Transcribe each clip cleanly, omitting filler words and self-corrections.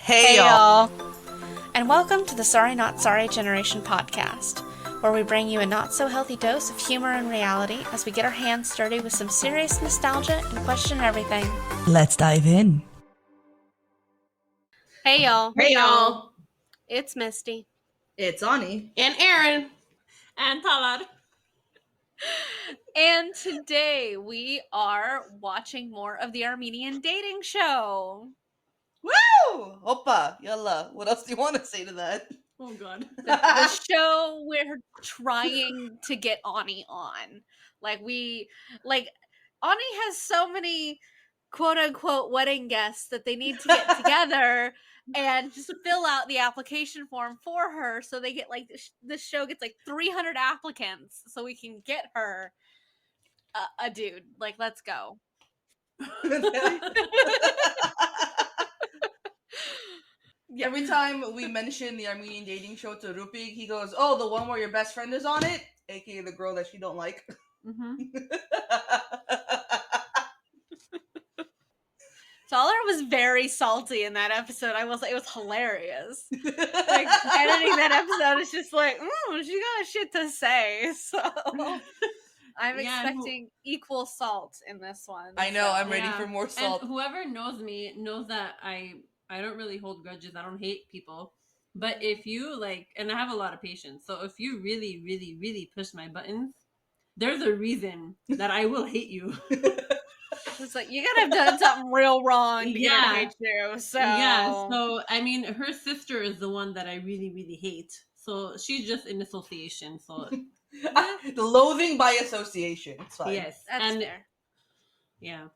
Hey y'all! And welcome to the Sorry Not Sorry Generation podcast, where we bring you a not-so-healthy dose of humor and reality as we get our hands dirty with some serious nostalgia and question everything. Let's dive in. Hey y'all! Hey y'all! It's Misty. It's Ani. And Aaron. And Talar. And today we are watching more of the Armenian Dating Show. Woo! Opa, yalla. What else do you want to say to that? Oh god. The show we're trying to get Ani on. Ani has so many quote-unquote wedding guests that they need to get together and just fill out the application form for her, so they get this show gets 300 applicants so we can get her a dude. Let's go. Yeah. Every time we mention the Armenian Dating Show to Rupik, he goes, "Oh, the one where your best friend is on it, aka the girl that she don't like." Mm-hmm. Talar was very salty in that episode. It was hilarious. Editing that episode is just she got shit to say. So I'm expecting equal salt in this one. I know, I'm ready for more salt. And whoever knows me knows that I don't really hold grudges. I don't hate people. But if you and I have a lot of patience. So if you really, really, really push my buttons, there's a reason that I will hate you. It's you gotta have done something real wrong to get her to hate you. So I mean, her sister is the one that I really, really hate. So she's just in association. So loathing by association. It's fine. Yes, that's fair. Yeah,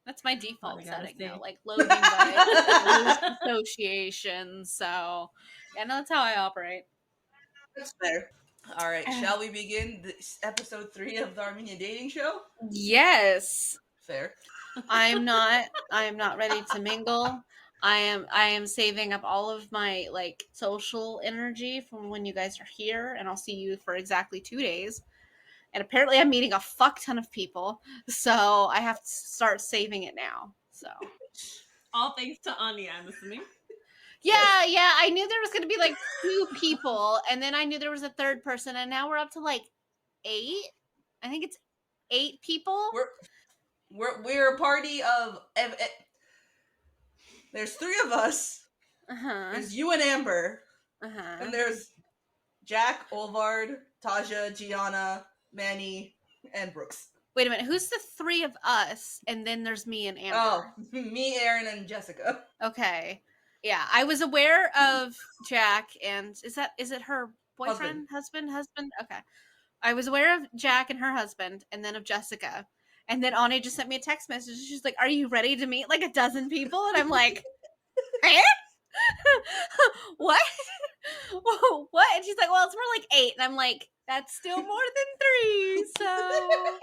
that's my default setting now. Loathing by association. So yeah, no, that's how I operate. That's fair. All right, shall we begin this episode 3 of the Armenian Dating Show? Yes. Fair. I am not ready to mingle. I am saving up all of my social energy from when you guys are here, and I'll see you for exactly 2 days. And apparently I'm meeting a fuck ton of people, so I have to start saving it now. So all thanks to Anya, I'm assuming. Yeah, I knew there was going to be 2 people, and then I knew there was a third person, and now we're up to 8. I think it's 8 people. We're a party of. There's 3 of us. There's you and Amber. And there's Jack, Olvard, Taja, Gianna, Manny, and Brooks. Wait a minute, who's the 3 of us? And then there's me and Amber. Oh, me, Aaron, and Jessica. Okay. Yeah, I was aware of Jack, and is it her boyfriend, husband? Okay. I was aware of Jack and her husband, and then of Jessica. And then Ani just sent me a text message. She's like, "Are you ready to meet 12 people?" And I'm like, "Eh? What? What?" And she's like, "Well, it's more 8." And I'm like, "That's still more than 3. So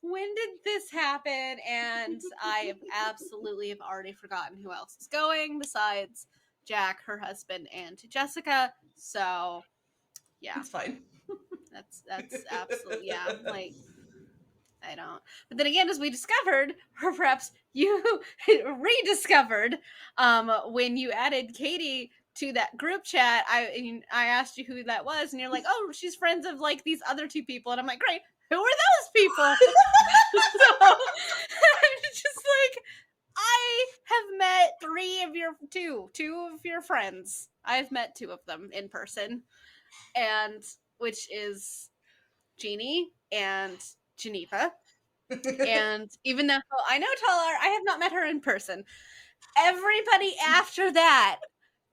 when did this happen?" And I have already forgotten who else is going besides Jack, her husband, and Jessica. So yeah, it's fine. That's absolutely I don't. But then again, as we discovered, or perhaps you rediscovered, when you added Katie to that group chat, I asked you who that was, and you're like, "Oh, she's friends of these other 2 people," and I'm like, "Great, who are those people?" So I'm just I have met 2 of your friends. I've met 2 of them in person, and which is Jeannie and Geneva. And even though I know Talar, I have not met her in person. Everybody after that,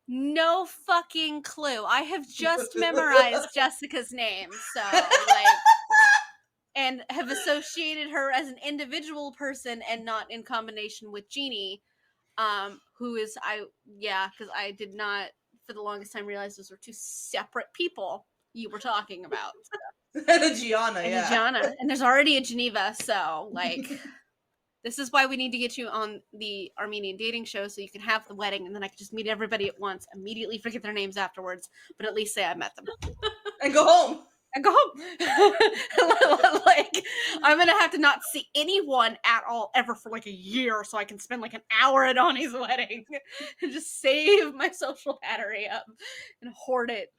no fucking clue. I have just memorized Jessica's name, so and have associated her as an individual person and not in combination with Jeannie, who is because I did not for the longest time realize those were 2 separate people you were talking about. And a Gianna, and there's already a Geneva, so this is why we need to get you on the Armenian Dating Show so you can have the wedding, and then I can just meet everybody at once, immediately forget their names afterwards, but at least say I met them and go home. and go home. Like, I'm gonna have to not see anyone at all ever for like a year, so I can spend like an hour at Ani's wedding and just save my social battery up and hoard it,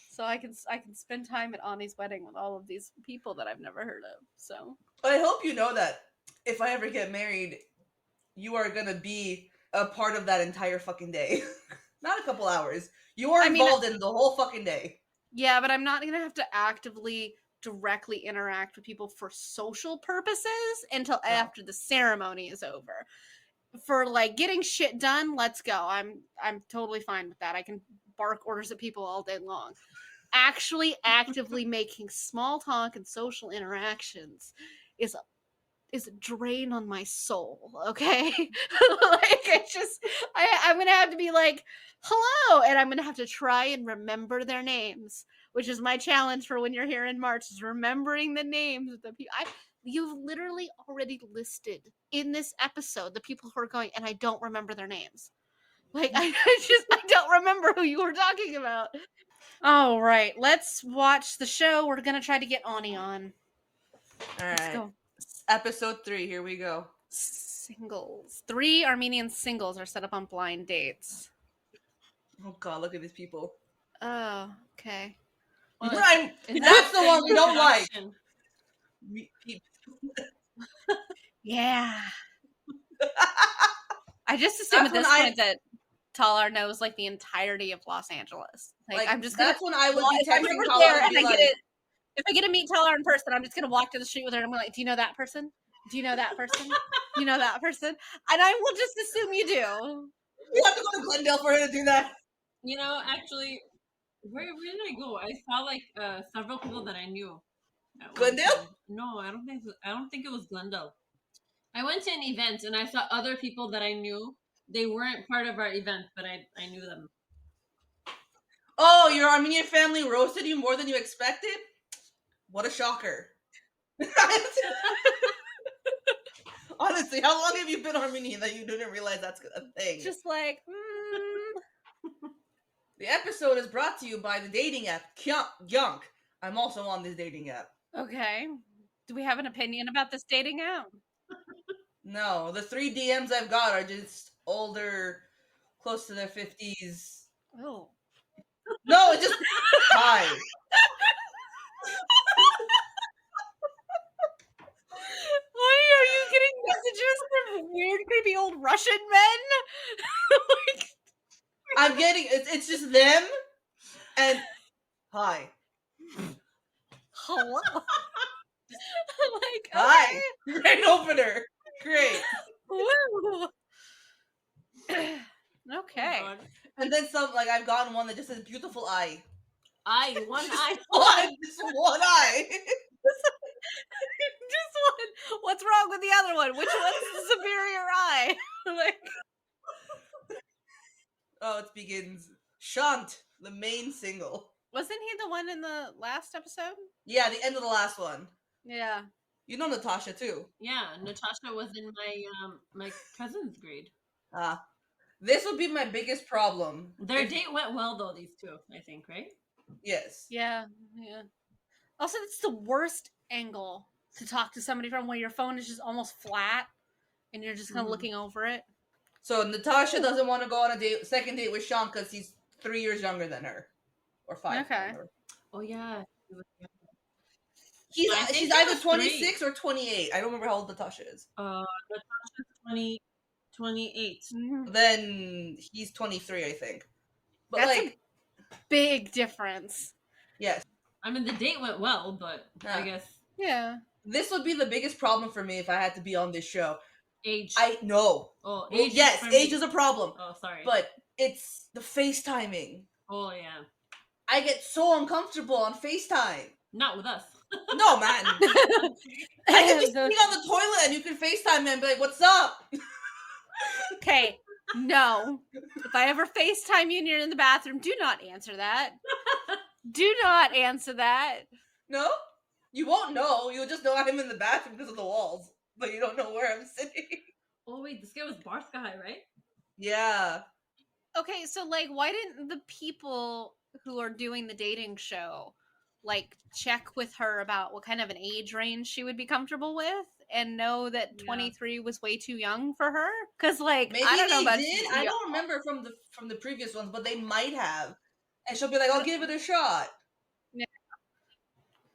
so I can spend time at Ani's wedding with all of these people that I've never heard of. So I hope you know that if I ever get married, you are gonna be a part of that entire fucking day. Not a couple hours. You are involved in the whole fucking day. Yeah, but I'm not gonna have to actively directly interact with people for social purposes until after the ceremony is over. For like getting shit done, let's go. I'm totally fine with that. I can bark orders at people all day long. Actually actively making small talk and social interactions is a drain on my soul, okay? Like, it's just, I'm gonna have to be like, hello, and I'm gonna have to try and remember their names, which is my challenge for when you're here in March, is remembering the names of the people. You've literally already listed in this episode the people who are going, and I don't remember their names. Like, I don't remember who you were talking about. All right, let's watch the show. We're gonna try to get Ani on. All right. Let's go. Episode 3, here we go. Singles. 3 Armenian singles are set up on blind dates. Oh god, look at these people. Oh, okay. Well, that's the one we don't like. Yeah. I just assume at this point that Talar knows like the entirety of Los Angeles. Like I'm just that's when I would be texting Talar and if I get to meet Talar in person, I'm just gonna walk to the street with her and I'm like, do you know that person? Do you know that person? Do you know that person? And I will just assume you do. You have to go to Glendale for her to do that. You know, actually, where did I go? I saw like several people that I knew. Glendale? No, I don't think it was Glendale. I went to an event and I saw other people that I knew. They weren't part of our event, but I knew them. Oh, your Armenian family roasted you more than you expected? What a shocker. Honestly, how long have you been Armenian that you didn't realize that's a thing? Just like, The episode is brought to you by the dating app Yunk. I'm also on this dating app. Okay. Do we have an opinion about this dating app? No, the 3 DMs I've got are just older, close to their 50s. Oh. No, it's just hi. Why are you getting messages from weird, creepy old Russian men? Like, I'm getting it's just them and hi. Hello. Like, hi. Great opener. Great. Woo. Okay. Oh, and then some, like, I've gotten one that just says beautiful eye. One eye. Just one eye. Just one. What's wrong with the other one? Which one's the superior eye? Like, oh, it begins. Shant, the main single. Wasn't he the one in the last episode? Yeah, the end of the last one. Yeah. You know Natasha too. Yeah, Natasha was in my cousin's grade. This would be my biggest problem. Their date went well though, these two, I think, right? Yes. Yeah. Also, it's the worst angle to talk to somebody from, where your phone is just almost flat and you're just kind of looking over it. So Natasha doesn't want to go on a second date with Sean because he's 3 years younger than her. Or 5. Okay. Oh yeah. She's either 26 or 28. I don't remember how old Natasha is. Natasha's 28. Then he's 23, I think. But that's like a big difference. Yes. I mean, the date went well, but I guess. Yeah. This would be the biggest problem for me if I had to be on this show. Age. I know. Oh, age. Yes, age is a problem. Oh, sorry. But it's the FaceTiming. Oh, yeah. I get so uncomfortable on FaceTime. Not with us. No, man. I can be sitting on the toilet and you can FaceTime me and be like, what's up? Okay, no. If I ever FaceTime you and you're in the bathroom, do not answer that. Do not answer that. No? You won't know. You'll just know I'm in the bathroom because of the walls. But you don't know where I'm sitting. Oh, wait. This guy was Bar Sky, right? Yeah. Okay, so, like, why didn't the people who are doing the dating show like check with her about what kind of an age range she would be comfortable with, and know that 23 was way too young for her. Because like maybe I don't know they about did. I don't remember from the previous ones, but they might have. And she'll be like, "I'll give it a shot."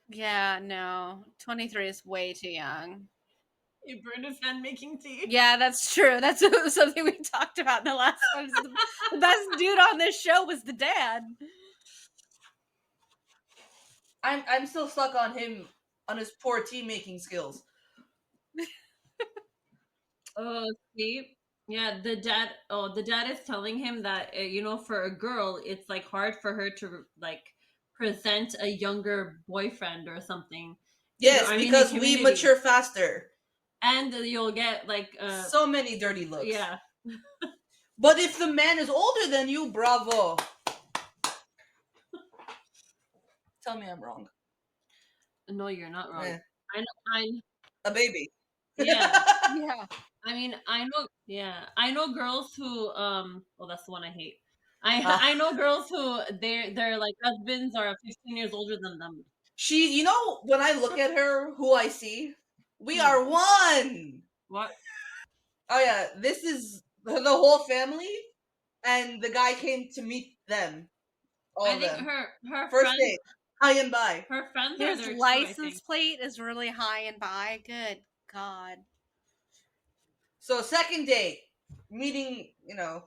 Yeah, no, 23 is way too young. He burned his hand making tea. Yeah, that's true. That's something we talked about in the last one. The best dude on this show was the dad. I'm still stuck on him, on his poor tea making skills. Oh, see, yeah, the dad. Oh, the dad is telling him that for a girl, it's like hard for her to like present a younger boyfriend or something. Yes, because we mature faster, and you'll get like so many dirty looks. Yeah. But if the man is older than you, bravo. Tell me I'm wrong. No, you're not wrong. Yeah. I'm a baby. Yeah. Yeah. I mean, I know girls who well, that's the one I hate. I know girls who their like husbands are 15 years older than them. She, when I look at her, who I see, we are one. What? Oh yeah, this is the whole family, and the guy came to meet them. All I of think them. her First friends, date, high and by. her friends His are there license plate is really high and by. Good God. So second date, meeting. We're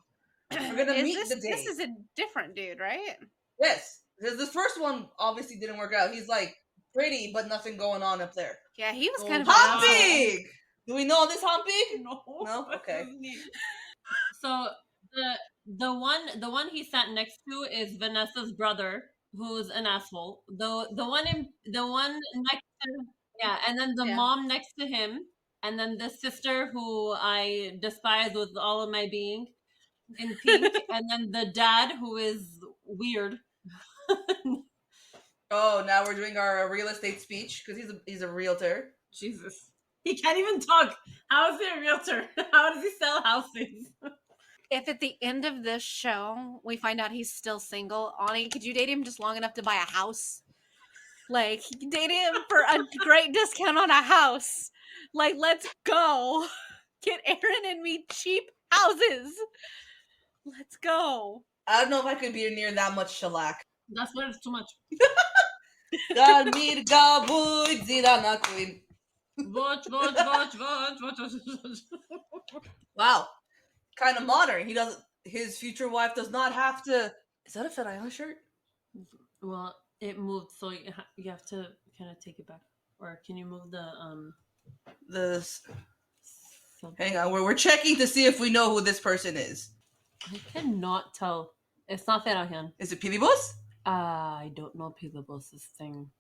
gonna meet the date. This is a different dude, right? Yes, this first one obviously didn't work out. He's like pretty, but nothing going on up there. Yeah, he was kind of Hoppig. Do we know this Hoppig? No. Okay. So the one he sat next to is Vanessa's brother, who's an asshole. The one next to and then the mom next to him, and then the sister who I despise with all of my being in pink, and then the dad who is weird. Oh, now we're doing our real estate speech because he's a realtor. Jesus, he can't even talk. How is he a realtor? How does he sell houses? If at the end of this show we find out he's still single, Ani, could you date him just long enough to buy a house? Like, you can date him for a great discount on a house. Like, let's go. Get Aaron and me cheap houses. Let's go. I don't know if I could be near that much shellac. That's what it's too much. Watch. Wow, kind of modern. He doesn't. His future wife does not have to. Is that a Fat Island shirt? Well, it moved, so you have to kind of take it back, or can you move the Hang on, we're checking to see if we know who this person is. I cannot tell. It's not Ferahan. Is it Pilibos? I don't know Pilibos' thing.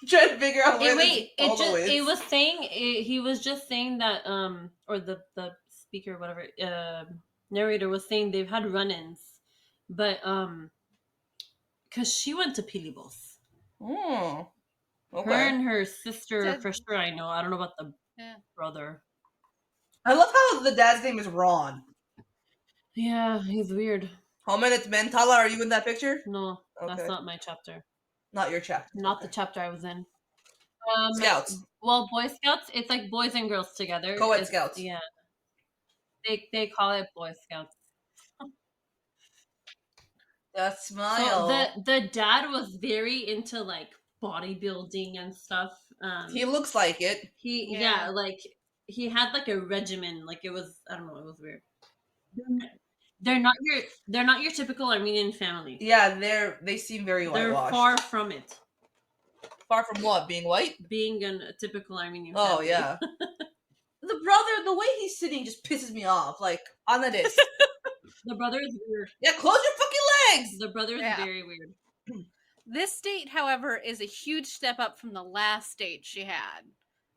Trying to figure out where it was saying he was just saying that or the speaker, whatever, narrator was saying they've had run-ins, but because she went to Pilibos. Oh, okay. Her and her sister for sure. I know. I don't know about the brother. I love how the dad's name is Ron. Yeah, he's weird. How minutes, men? Talar, are you in that picture? No, that's not my chapter. Not your chapter. Not the chapter I was in. Scouts. Well, Boy Scouts, it's like boys and girls together. Co-ed Scouts. Yeah. They call it Boy Scouts. That smile. So the dad was very into like bodybuilding and stuff. He looks like it. Like he had like a regimen. Like it was, I don't know, it was weird. They're not your typical Armenian family. Yeah, they seem very whitewashed. They're far from it. Far from what? Being white? Being a typical Armenian family. Oh yeah. The brother, the way he's sitting just pisses me off. Like, on the disc. The brother is weird. Yeah, close your fucking legs! The brother is very weird. This date, however, is a huge step up from the last date she had.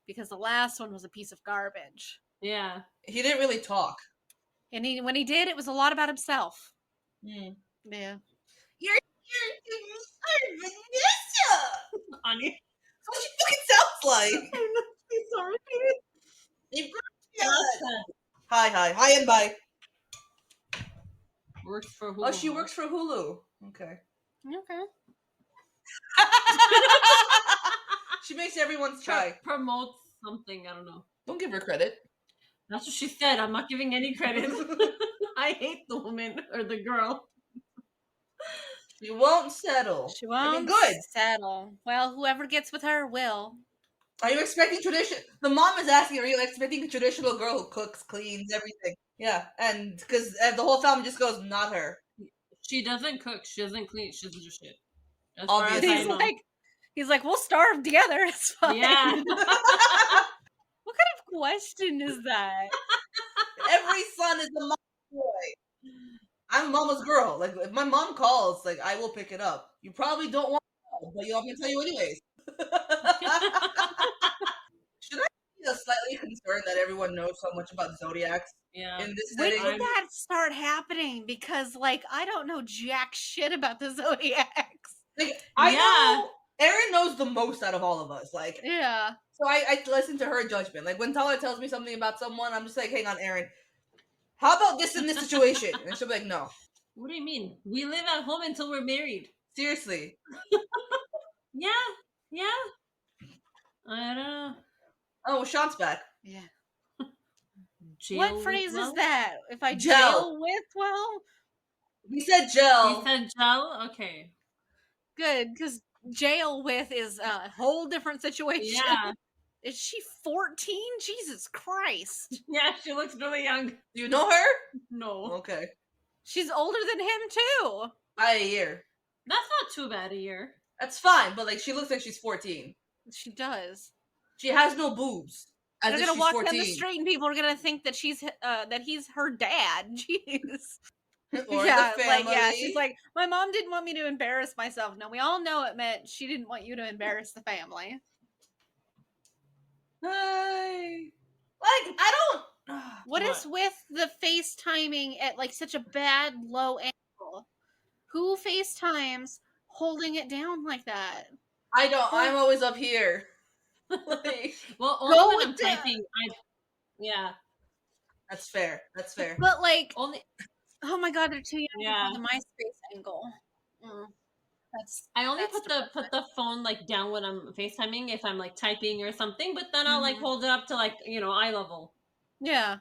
Because the last one was a piece of garbage. Yeah. He didn't really talk. And when he did, it was a lot about himself. Mm. Yeah. You're Vanessa! Ani. That's what she fucking sounds like. She's so repeated. Hi and bye. Works for Hulu. Oh, she works for Hulu. Okay. She makes everyone's try. Promotes something. I don't know. Don't give her credit. That's what she said. I'm not giving any credit. I hate the woman or the girl. She won't settle. She won't good. settle. Well, whoever gets with her will. Are you expecting tradition? The mom is asking, are you expecting a traditional girl who cooks, cleans, everything? Yeah, and because the whole family just goes, not her. She doesn't cook. She doesn't clean. She doesn't do shit. As Obviously. far as I know. He's like, we'll starve together. It's fine. Yeah. What kind of question is that? Every son is a mama's boy. I'm a mama's girl. Like, if my mom calls, like, I will pick it up. You probably don't want to know, but I'm going to tell you anyways. Should I be slightly concerned that everyone knows so much about zodiacs? Yeah. In this When setting? did that start happening? Because, like, I don't know jack shit about the zodiacs. Like, I know Erin knows the most out of all of us. Like, yeah. So I listen to her judgment. Like, when Talar tells me something about someone, I'm just like, hang on, Erin. How about this in this situation? And she'll be like, no. What do you mean? We live at home until we're married. Seriously. Yeah. I don't know. Oh, well, Sean's back. Yeah. Jail What phrase with well? is that? If I Gel. jail with, well? He said gel. He said gel? Okay. Good, because jail with is a whole different situation. Yeah. Is she 14? Jesus Christ. Yeah, she looks really young. Do you know her? No. Okay. She's older than him, too. By a year. That's not too bad a year. That's fine, but like, she looks like she's 14. She does. She has no boobs. As They're if gonna she's walk 14. down the street and people are gonna think that he's her dad. Jeez. Or yeah, the family. like she's like, my mom didn't want me to embarrass myself. No, we all know it meant she didn't want you to embarrass the family. Hey. Like, I don't. What is with the FaceTiming at like such a bad low angle? Who FaceTimes holding it down like that? I don't. I'm always up here. Like, well, only when I'm typing. Yeah. That's fair. That's fair. But like, Only. Oh my God, they're too young Yeah. for the MySpace angle. I only put the phone like down when I'm FaceTiming if I'm like typing or something, but then I'll like hold it up to like eye level. Yeah.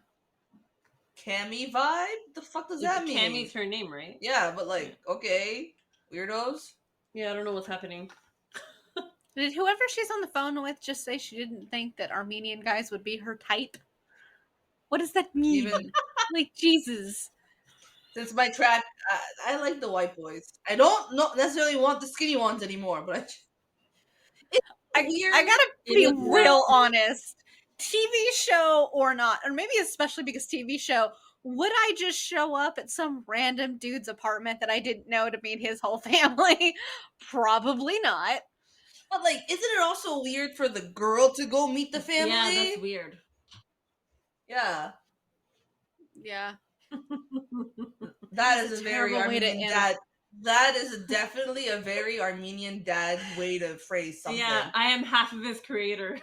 Cammy vibe? The fuck does that mean? Cammy's her name, right? Yeah, but like, okay, weirdos. Yeah, I don't know what's happening. Did whoever she's on the phone with just say she didn't think that Armenian guys would be her type? What does that mean? Like, Jesus. Since my track, I like the white boys. I don't necessarily want the skinny ones anymore, but I gotta be real honest. TV show or not, or maybe especially because TV show, would I just show up at some random dude's apartment that I didn't know to meet his whole family? Probably not. But like, isn't it also weird for the girl to go meet the family? Yeah, that's weird. Yeah. Yeah. That is a very Armenian dad. That is definitely a very Armenian dad way to phrase something. Yeah, I am half of his creator.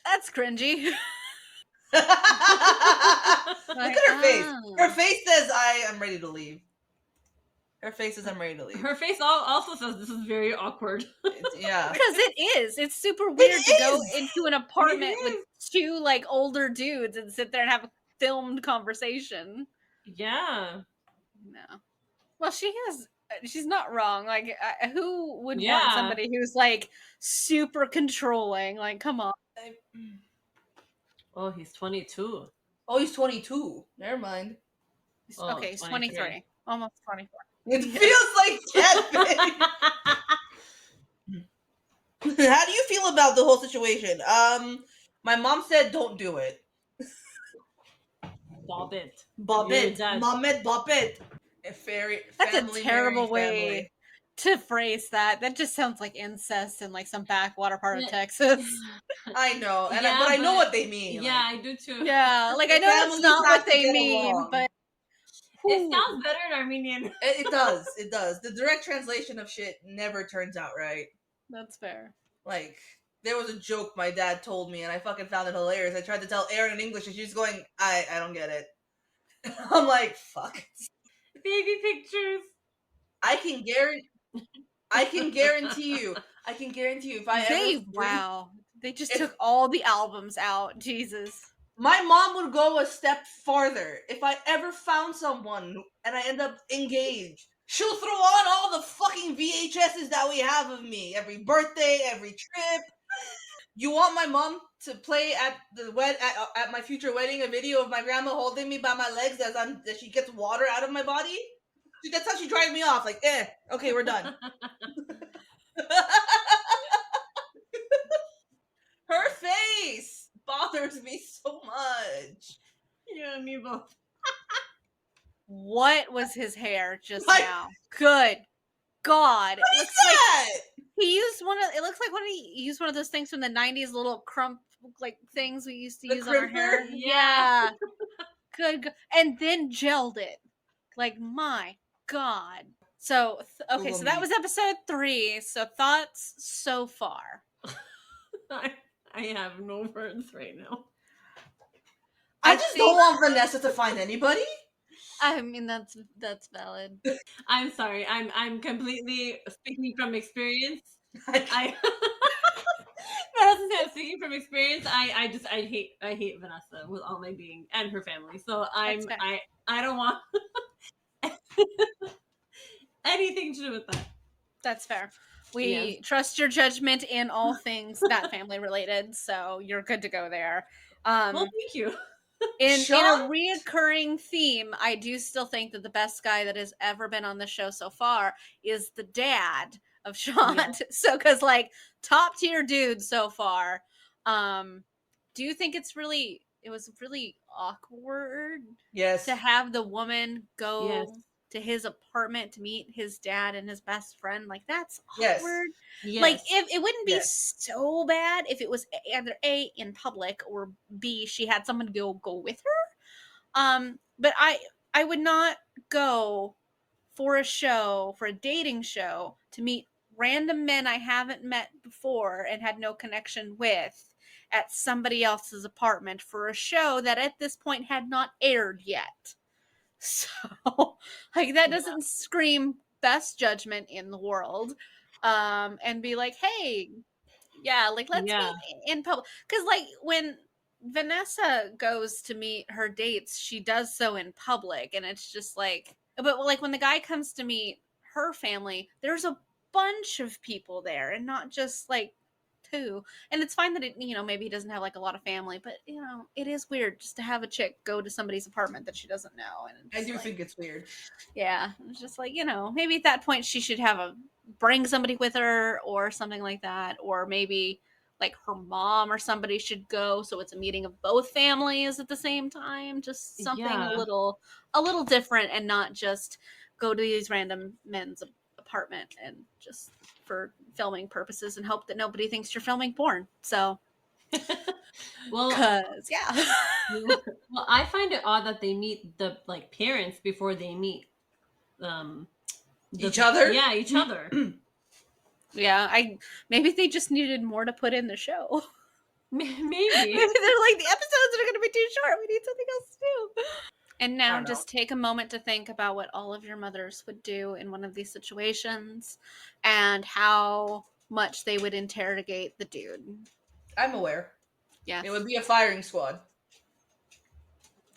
That's cringy. Look at her face. Her face says, I am ready to leave. Her face says, I'm ready to leave. Her face also says, this is very awkward. Yeah. Because it is. It's super weird to go into an apartment with two, like, older dudes and sit there and have a filmed conversation. Yeah. No. Well, she's not wrong. Like, who would want somebody who's, like, super controlling? Like, come on. Oh, he's 22. Oh, he's 22. Never mind. Okay, he's 23. Almost 24. It feels like Kevin. How do you feel about the whole situation? My mom said don't do it. Bob it. Mohammed, bop it. That's a terrible way to phrase that. That just sounds like incest in like some backwater part of Texas. I know, but I know what they mean. Yeah, I do too. Yeah, like I know that's not what they mean, but it sounds better in Armenian. It does. It does. The direct translation of shit never turns out right. That's fair. Like, there was a joke my dad told me, and I fucking found it hilarious. I tried to tell Erin in English, and she's going, I don't get it. I'm like, fuck. Baby pictures. I can I can guarantee you. If I ever Wow. They just if- took all the albums out. Jesus. my mom would go a step farther. If I ever found someone and I end up engaged, she'll throw on all the fucking VHSs that we have of me. Every birthday, every trip. You want my mom to play at the at my future wedding a video of my grandma holding me by my legs as she gets water out of my body? That's how she dried me off. Like, okay, we're done. Her face bothers me so much. You and me both. What was his hair just now? Good God. It looks like he used it looks like he used one of those things from the 90s, little crump like things we used to use on our hair. Yeah. Good. And then gelled it. Like, my God. So, okay, so that was episode 3. So, thoughts so far? I have no words right now. I just don't want Vanessa to find anybody. I mean, that's valid. I'm sorry. I'm completely speaking from experience. Speaking from experience, I hate Vanessa with all my being and her family. So I don't want anything to do with that. That's fair. We trust your judgment in all things that family related, so you're good to go there. Well, thank you. In a reoccurring theme, I do still think that the best guy that has ever been on the show so far is the dad of Sean. Yeah. So, because like top tier dude so far. Do you think it was really awkward? Yes. To have the woman go to his apartment to meet his dad and his best friend, like that's awkward. Yes. Like if it wouldn't be so bad if it was either A, in public, or B, she had someone to go with her. But I would not go for a dating show to meet random men I haven't met before and had no connection with at somebody else's apartment for a show that at this point had not aired yet. So, like, that doesn't scream best judgment in the world. And be like, hey, like, let's meet in public. Because, like, when Vanessa goes to meet her dates, she does so in public. And it's just like, but, like, when the guy comes to meet her family, there's a bunch of people there and not just, like, 2. And it's fine that it, maybe he doesn't have like a lot of family, but it is weird just to have a chick go to somebody's apartment that she doesn't know. And I do think it's weird. Yeah, it's just like, maybe at that point she should bring somebody with her or something like that, or maybe like her mom or somebody should go, so it's a meeting of both families at the same time. Just something a little different, and not just go to these random men's apartment and just for filming purposes and hope that nobody thinks you're filming porn. So, well, well, I find it odd that they meet the parents before they meet each other. Yeah, each other. Yeah, maybe they just needed more to put in the show. Maybe they're like, the episodes are going to be too short. We need something else to do. And now just take a moment to think about what all of your mothers would do in one of these situations and how much they would interrogate the dude. I'm aware. Yeah. It would be a firing squad.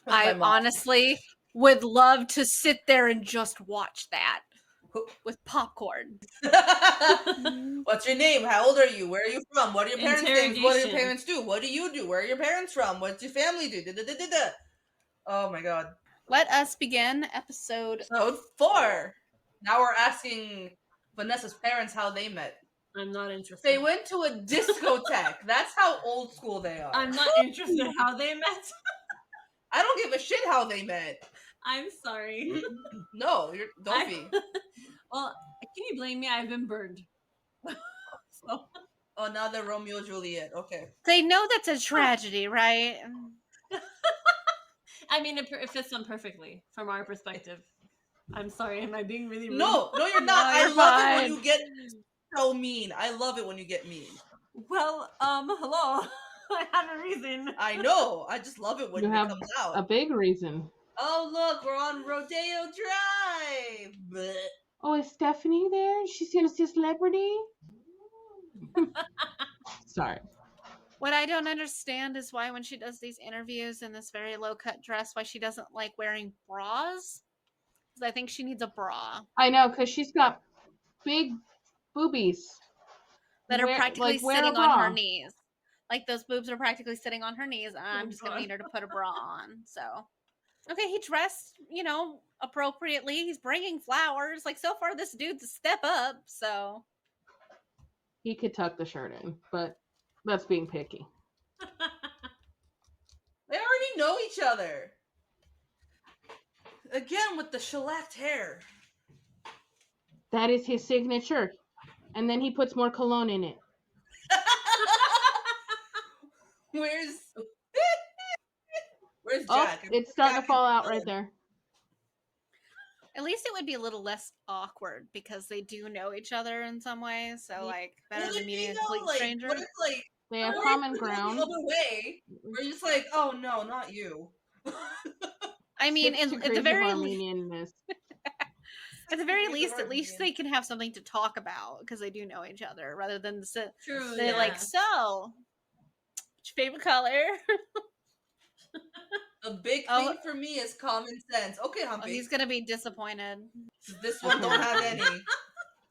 I honestly would love to sit there and just watch that with popcorn. What's your name? How old are you? Where are you from? What are your parents' names? What do your parents do? What do you do? Where are your parents from? What's your family do? Oh my God. Let us begin episode 4. Now we're asking Vanessa's parents how they met. I'm not interested. They went to a discotheque. That's how old school they are. I'm not interested in how they met. I don't give a shit how they met. I'm sorry. No, don't be. Well, can you blame me? I've been burned. So. Oh, now they're Romeo and Juliet. Okay. They know that's a tragedy, right? I mean, it fits them perfectly from our perspective. I'm sorry. Am I being really rude? No, you're not. I love it when you get so mean. I love it when you get mean. Well, hello. I have a reason. I know. I just love it when it comes out. A big reason. Oh, look, we're on Rodeo Drive. Blech. Oh, is Stephanie there? She's gonna see a celebrity? Sorry. What I don't understand is why when she does these interviews in this very low cut dress, why she doesn't like wearing bras. Because I think she needs a bra I know, because she's got big boobies. that are practically Wear a sitting on her bra. knees. Like those boobs are practically sitting on her knees, and I'm just gonna God. need her to put a bra on. So, okay, he dressed, appropriately. He's bringing flowers. Like so far, this dude's a step up. So He could tuck the shirt in, but that's being picky. They already know each other. Again with the shellacked hair. That is his signature. And then he puts more cologne in it. Where's Oh, Jack? it's starting to fall out right there. at least it would be a little less awkward because they do know each other in some ways. So like better than meeting a complete stranger. What if They have what if common it goes ground. the other way? Where you're just like, oh no, not you. I mean, 6 at degrees the of very Armenianness. at the very Degrees of least, at least Armenian. they can have something to talk about because they do know each other, rather than True. they're like, so what's your favorite color? A big Oh. thing for me is common sense. Okay, Oh, Humpy. he's gonna be disappointed. This one don't have any.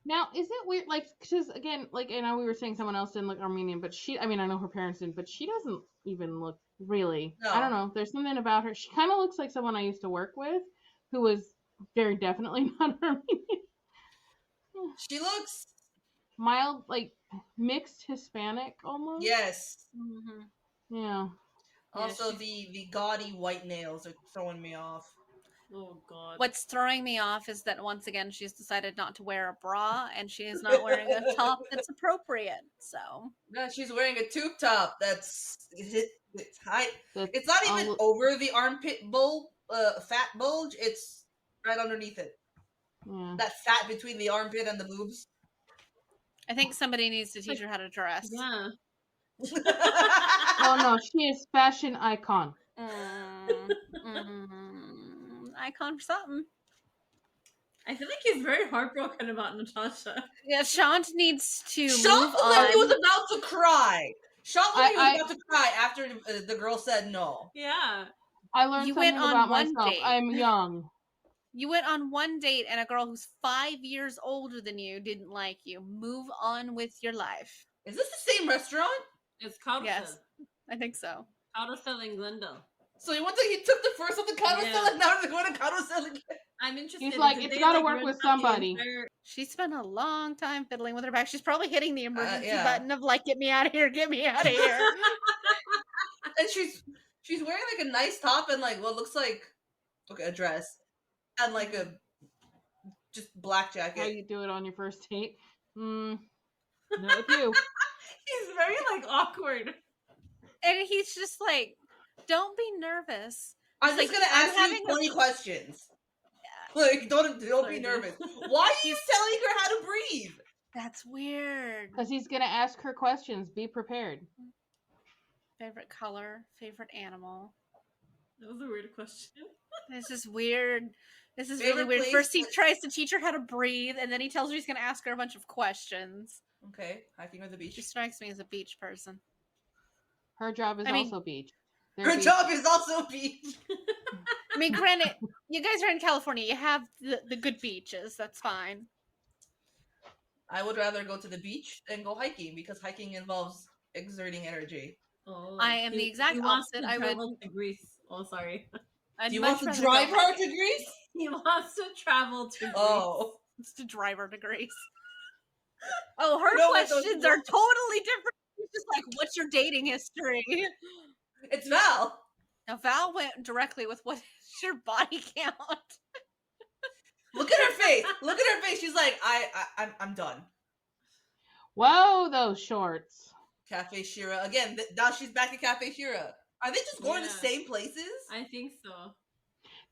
Now, is it weird? Like, because again, like, I know we were saying someone else didn't look Armenian, but I mean, I know her parents didn't, but she doesn't even look really. No. I don't know. There's something about her. She kind of looks like someone I used to work with who was very definitely not Armenian. She looks Mild, like, mixed Hispanic almost. yes. Mm-hmm. Yeah. Also, the gaudy white nails are throwing me off. Oh God. What's throwing me off is that once again she's decided not to wear a bra and she is not wearing a top that's appropriate. So No, she's wearing a tube top that's it's high. That's It's not even over the armpit fat bulge. It's right underneath it. Yeah. That fat between the armpit and the boobs. I think somebody needs to teach her how to dress. Yeah. Oh no, she is fashion icon. Icon for something. I feel like he's very heartbroken about Natasha. Yeah, Shant needs to Sean move looked like he was on. about to cry. Sean looked like he was about to cry after the girl said no. Yeah. I learned You something went on about one myself. date. I'm young. You went on one date and a girl who's 5 years older than you didn't like you. Move on with your life. Is this the same restaurant? It's Carousel. Yes, I think so. Carousel in Glendale. So he took the first on the carousel Yeah. and now they're going to carousel again. I'm interested. He's like, because it's they, got to like, work rent with out the somebody. entire- She spent a long time fiddling with her back. She's probably hitting the emergency Yeah. button of like, get me out of here, get me out of here. And she's wearing like a nice top and like what looks like a dress and like a just black jacket. How you do it on your first date? Not with you. He's very like awkward. And he's just like, don't be nervous. I'm He's just like, gonna I'm ask having you 20 questions. Like don't be nervous. Why are you telling her how to breathe? That's weird. Because he's going to ask her questions. Be prepared. Favorite color, favorite animal. That was a weird question. This is weird. This is Favorite really weird. place First he that- tries to teach her how to breathe, and then he tells her he's going to ask her a bunch of questions. Okay, hiking on the She beach. strikes me as a beach person. Her job is I mean- also beach. Her job is also beach. I mean, granted, you guys are in California. You have the good beaches. That's fine. I would rather go to the beach than go hiking because hiking involves exerting energy. Oh, I am the exact he wants opposite. to I would. travel to Greece. Oh, sorry. I'd Do you much want to rather drive go her hiking. to Greece? He wants to travel to Greece. Oh. It's to drive her to Greece. Oh, her know what those questions are totally different. She's just like, what's your dating history? It's Val. Now, Val went directly with what's your body count? Look at her face. Look at her face. She's like, I'm done. Whoa, those shorts. Cafe Shira again. Now she's back at Cafe Shira. Are they just going to the Yeah. same places? I think so.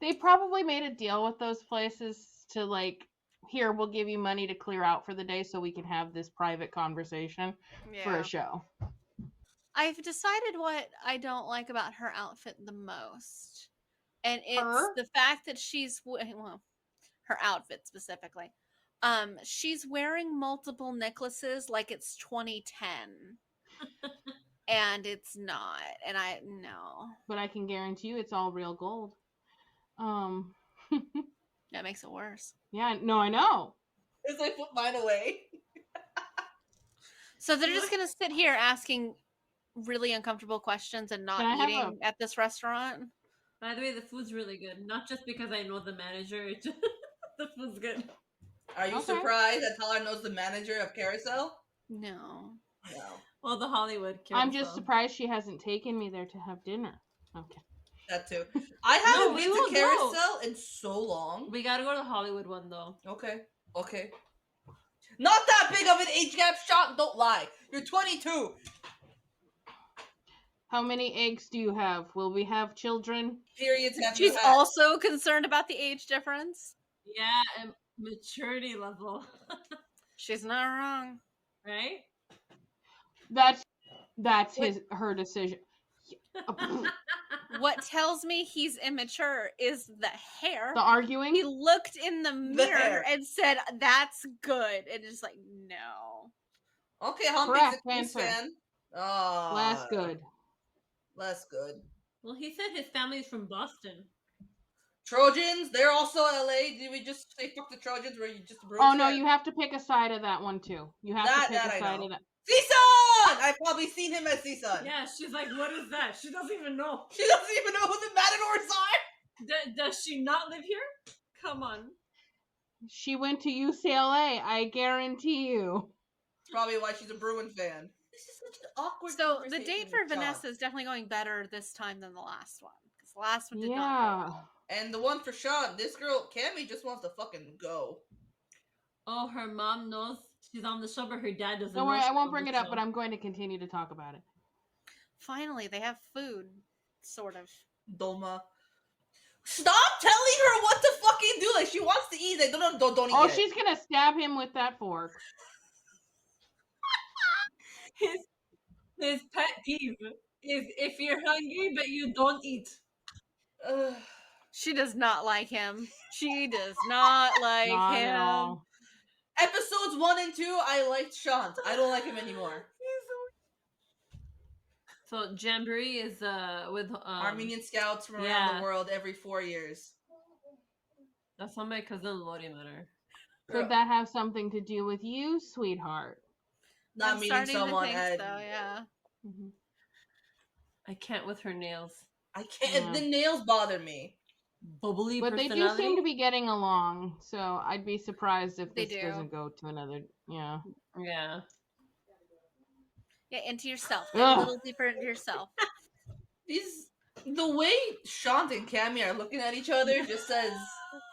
They probably made a deal with those places to like, here, we'll give you money to clear out for the day so we can have this private conversation for a show. I've decided what I don't like about her outfit the most. And it's Her? the fact that she's, well, her outfit specifically. She's wearing multiple necklaces like it's 2010. And it's not. And I no. But I can guarantee you it's all real gold. That makes it worse. Yeah, no, I know. As I put mine away. So they're just gonna sit here asking really uncomfortable questions and not Can I have eating at this restaurant. By the way, the food's really good. Not just because I know the manager. It's just, the food's good. Are you Okay. surprised that Talar knows the manager of Carousel? No. No. Well, the Hollywood. I'm just carousel. surprised she hasn't taken me there to have dinner. Okay. That too. I haven't we been will to go. Carousel in so long. We gotta go to the Hollywood one though. Okay. Okay. Not that big of an age gap, Sean. Don't lie. You're 22. How many eggs do you have? Will we have children? Periods have She's you had. also concerned about the age difference. Yeah, and maturity level. She's not wrong. Right? That's her decision. What tells me he's immature is the hair. The arguing? He looked in the mirror hair. and said, "That's good," and just like, no. Okay, Humpy's Correct a Queens answer. fan. Oh, Less good. Less good. Well, he said his family's from Boston. Trojans, they're also LA. Did we just say fuck the Trojans? Were you just a Bruins Oh no, fan? you have to pick a side of that one too. You have That- to pick that a I side know. of that. CSUN! I've probably seen him as CSUN. Yeah, she's like, what is that? She doesn't even know. She doesn't even know who the Matadors are. Does she not live here? Come on. She went to UCLA, I guarantee you. Probably why she's a Bruins fan. This is such an awkward So the conversation date for with John. Vanessa is definitely going better this time than the last one. Because the last one did not Yeah. go well. And the one for Sean, this girl, Cammy, just wants to fucking go. Oh, her mom knows she's on the show, but her dad doesn't Don't know worry, she's I won't on bring the it up, show. but I'm going to continue to talk about it. Finally, they have food. Sort of. Doma. Stop telling her what to fucking do. Like, she wants to eat. Like, don't eat Oh, it. she's gonna stab him with that fork. His pet peeve is if you're hungry but you don't eat. Ugh. She does not like him. She does not like Not him. at all. Episodes 1 and 2, I liked Sean. I don't like him anymore. So Jamboree is with Armenian scouts from around yeah. the world every 4 years. That's not my cousin Lori Matter. Could that have something to do with you, sweetheart? Not I'm meeting starting someone to think and so, yeah. Mm-hmm. I can't with her nails. I can't. Yeah. The nails bother me. Bubbly But they personality. do seem to be getting along, so I'd be surprised if They this do. doesn't go to another. Yeah. Yeah. Yeah, into yourself. Get a Ugh. little deeper into yourself. The way Sean and Cammy are looking at each other just says.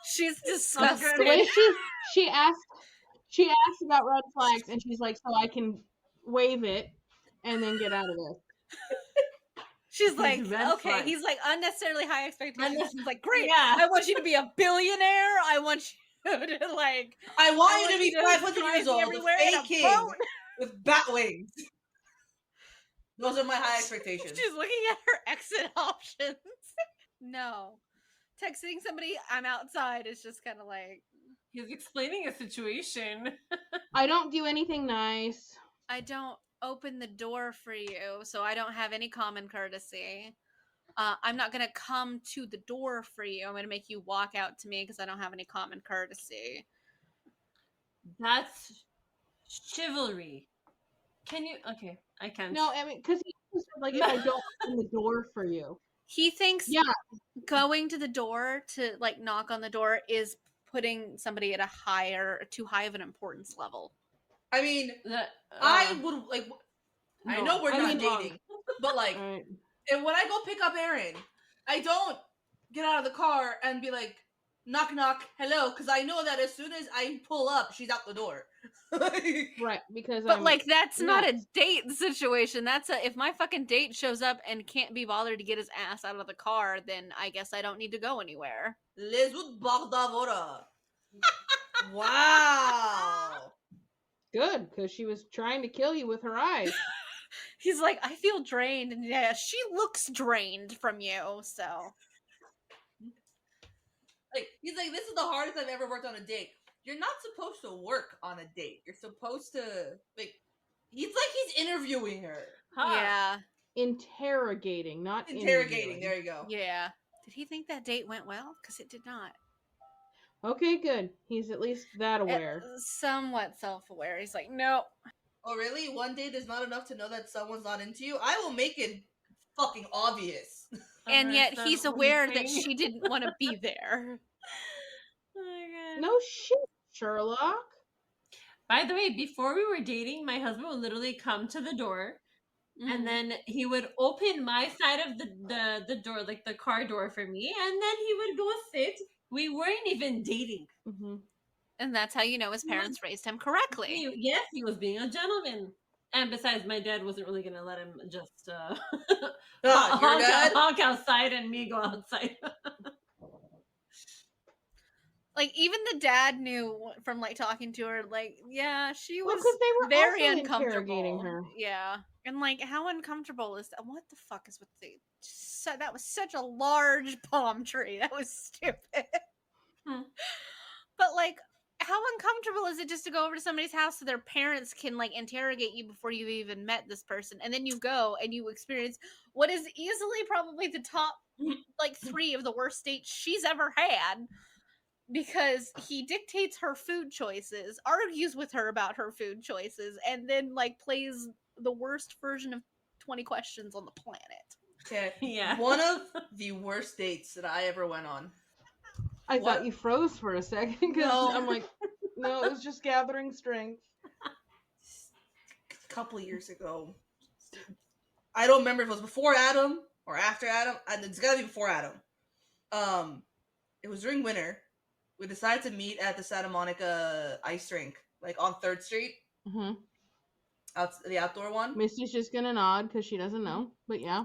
She's The disgusted. way she asked about red flags, and she's like, "So I can wave it and then get out of this." She's like, red okay. flags. He's like unnecessarily high expectations. Unnecess- She's like, great. Yeah. I want you to be a billionaire. I want you to like. I want you to be you 500 drive years me old, a everywhere in fey a king boat. with bat wings. Those are my high expectations. She's looking at her exit options. No, texting somebody I'm outside is just kind of like, He's explaining a situation. I don't do anything nice. I don't open the door for you, so I don't have any common courtesy. I'm not gonna come to the door for you. I'm gonna make you walk out to me because I don't have any common courtesy. That's chivalry. Can you? Okay, I can't. No, I mean, because he said, like, if I don't open the door for you. He thinks Yeah. going to the door to like knock on the door is putting somebody at too high of an importance level. I mean, That, I would like. I no, know we're I not mean, dating, but like, Right. and when I go pick up Erin, I don't get out of the car and be like, knock knock, hello, because I know that as soon as I pull up, she's out the door. Right, because But I'm like that's not a nuts. date situation. That's a if my fucking date shows up and can't be bothered to get his ass out of the car, then I guess I don't need to go anywhere. Les autres bordavora. Wow. good, because she was trying to kill you with her eyes. He's like, I feel drained, and yeah, she looks drained from you. So Like he's like, this is the hardest I've ever worked on a date. you're not supposed to work on a date. You're supposed to like. He's interviewing her, Huh. Yeah. Interrogating, not interrogating. interviewing. There you go. Yeah. Did he think that date went well? Because it did not. Okay, good. He's at least that aware. Somewhat self-aware. He's like, no. Oh, really? One date is not enough to know that someone's not into you? I will make it fucking obvious. And yet That's he's what aware I'm that saying. she didn't want to be there. Oh my god. No shit, Sherlock. By the way, before we were dating, my husband would literally come to the door, Mhm. and then he would open my side of the door, like the car door for me, and then he would go sit. We weren't even dating. Mm-hmm. And that's how you know his parents raised him correctly. Yes, he was being a gentleman. And besides, my dad wasn't really going to let him just Your dad? honk outside and me go outside. Like, even the dad knew from, like, talking to her, like, yeah, she Well, was 'cause they were very also uncomfortable. interrogating her. Yeah. And, like, how uncomfortable is that? What the fuck is with the... So, that was such a large palm tree. That was stupid. Hmm. But, like, how uncomfortable is it just to go over to somebody's house so their parents can, like, interrogate you before you've even met this person? And then you go and you experience what is easily probably the top, like, 3 of the worst dates she's ever had. Because he dictates her food choices, argues with her about her food choices, and then, like, plays the worst version of 20 Questions on the planet. Okay. Yeah. One of the worst dates that I ever went on. I What? thought you froze for a second because No. I'm like, no, it was just gathering strength. A couple years ago. I don't remember if it was before Adam or after Adam. And it's gotta be before Adam. It was during winter. We decided to meet at the Santa Monica ice rink, like on 3rd Street, Mm-hmm. the outdoor one. Misty's just gonna nod because she doesn't know, but yeah.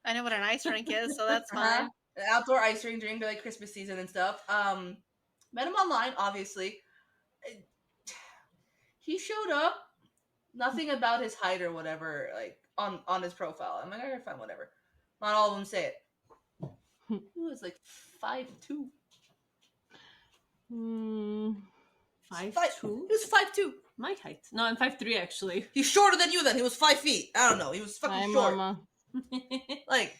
I know what an ice rink is, so that's Uh-huh. fine. An outdoor ice rink during like Christmas season and stuff. Met him online, obviously. He showed up. Nothing about his height or whatever, like on his profile. I'm like, alright, fine, whatever. Not all of them say it. He was like 5'2". 5'2"? He was 5'2". My height. No, I'm 5'3" actually. He's shorter than you then. He was 5 feet. I don't know. He was fucking Hi, short. Mama. Like,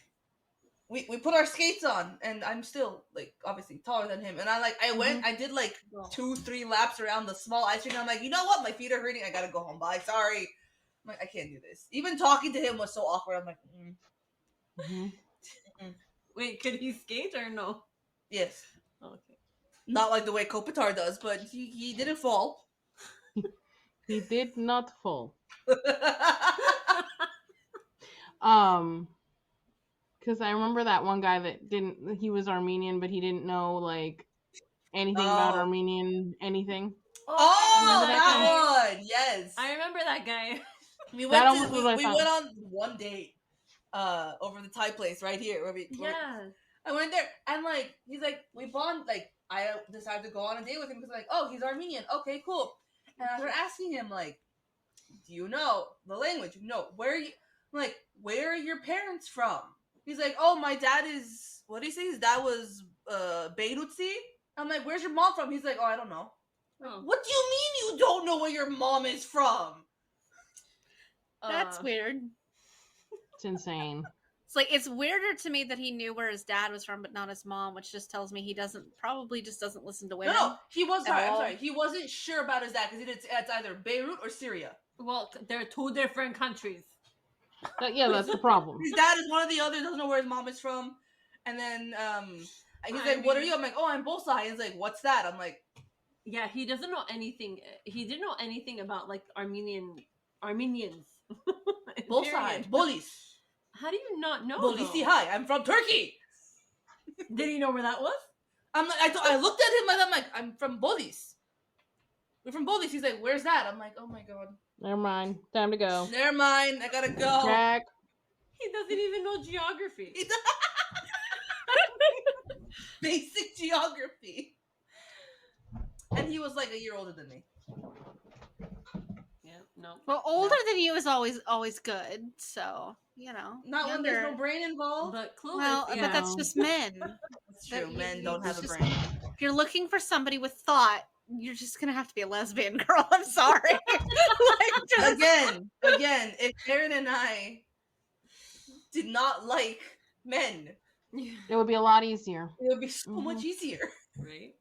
we put our skates on, and I'm still, like, obviously taller than him. And I went, I did, like, 2-3 laps around the small ice rink. And I'm like, you know what? My feet are hurting. I gotta go home. Bye. Sorry. I'm like, I can't do this. Even talking to him was so awkward. I'm like, Mm-hmm. Wait, could he skate or no? yes. Okay. Not like the way Kopitar does, but he didn't fall. He did not fall. Because I remember that one guy that he was Armenian, but he didn't know, like, anything about Armenian anything. Oh, remember that that one. Yes. I remember that guy. We That went almost to was what I we thought. went on one date over the Thai place right here where Yeah. I went there and like he's like we bond like I decided to go on a date with him because like oh he's Armenian, okay, cool. And I started asking him like, do you know the language? No, where are you? I'm like, where are your parents from? He's like, oh, my dad is what did he say? His dad was Beirutsi. I'm like, where's your mom from? He's like, oh, I don't know. Oh. What do you mean you don't know where your mom is from? That's weird. It's insane. It's like, it's weirder to me that he knew where his dad was from, but not his mom, which just tells me he probably just doesn't listen to women. No, he was sorry. at I'm all. sorry. He wasn't sure about his dad because it's either Beirut or Syria. Well, they're 2 different countries. Yeah, that's the problem. His dad is one of the others. Doesn't know where his mom is from. And then he's like, "What are you?" I'm like, "Oh, I'm Bolsai." He's like, "What's that?" I'm like, Yeah, he doesn't know anything. He didn't know anything about like Armenians. "Bolsai, Period. Bolis, How do you not know? Bolisi. though? Hi, I'm from Turkey." Did he know where that was? I'm like, I looked at him and I'm like, "I'm from Bolis. We're from Bolis." He's like, "Where's that?" I'm like, "Oh my god." Never mind. Time to go. Never mind. I gotta go. Jack. He doesn't even know geography. Basic geography. And he was like a year older than me. Yeah, no. Well, older than you is always good. So, you know. Not when there's no brain involved. But clueless. Well, yeah. but that's just men. That's true. That- Men you- don't have a it's just- brain. If you're looking for somebody with thought, you're just gonna have to be a lesbian, girl. I'm sorry. Like, just... Again, if Aaron and I did not like men, it would be a lot easier. it would be so much easier. Right?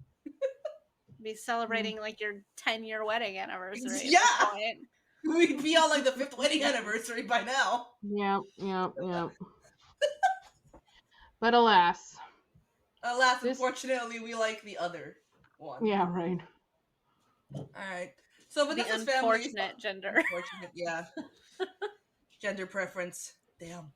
be celebrating like your 10-year wedding anniversary. Yeah. At this point. We'd be on like the 5th wedding anniversary by now. Yep. But alas, unfortunately, we like the other one. Yeah, right. All right. So The Vanessa's family. unfortunate gender. Unfortunate, yeah. Gender preference. Damn.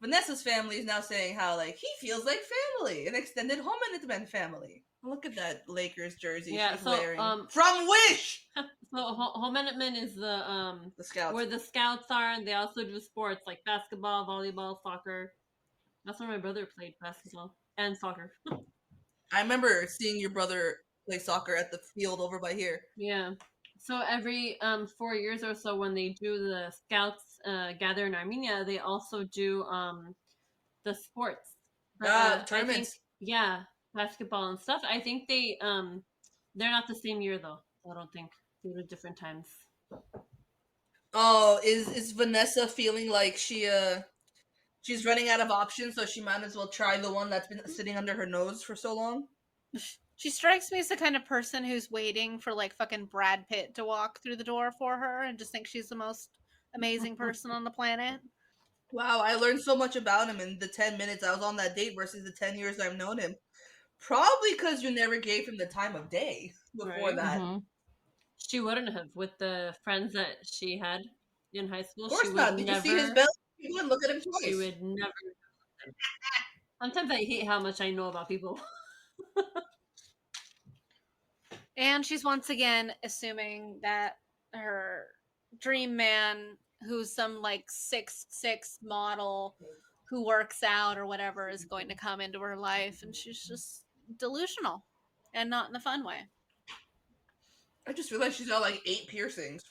Vanessa's family is now saying how like he feels like family, an extended hominid men family. Look at that Lakers jersey she's wearing from Wish. So Homenitman is the Scouts, where the scouts are, and they also do sports like basketball, volleyball, soccer. That's where my brother played basketball and soccer. I remember seeing your brother play soccer at the field over by here. Yeah. So every 4 years or so, when they do the scouts gather in Armenia, they also do the sports. Tournaments. Basketball and stuff. I think they're not the same year though. I don't think they were different times. Oh, is Vanessa feeling like she's running out of options, so she might as well try the one that's been sitting under her nose for so long? She strikes me as the kind of person who's waiting for like fucking Brad Pitt to walk through the door for her and just think she's the most amazing person on the planet. Wow, I learned so much about him in the 10 minutes I was on that date versus the 10 years I've known him. Probably because you never gave him the time of day before that. Mm-hmm. She wouldn't have with the friends that she had in high school. Of course she not. would Did never, you see his belly? You wouldn't look at him twice. She would never. Sometimes I hate how much I know about people. And she's once again assuming that her dream man, who's some like 6'6" model who works out or whatever, is going to come into her life, and she's just delusional and not in a fun way. I just realized she's got like 8 piercings.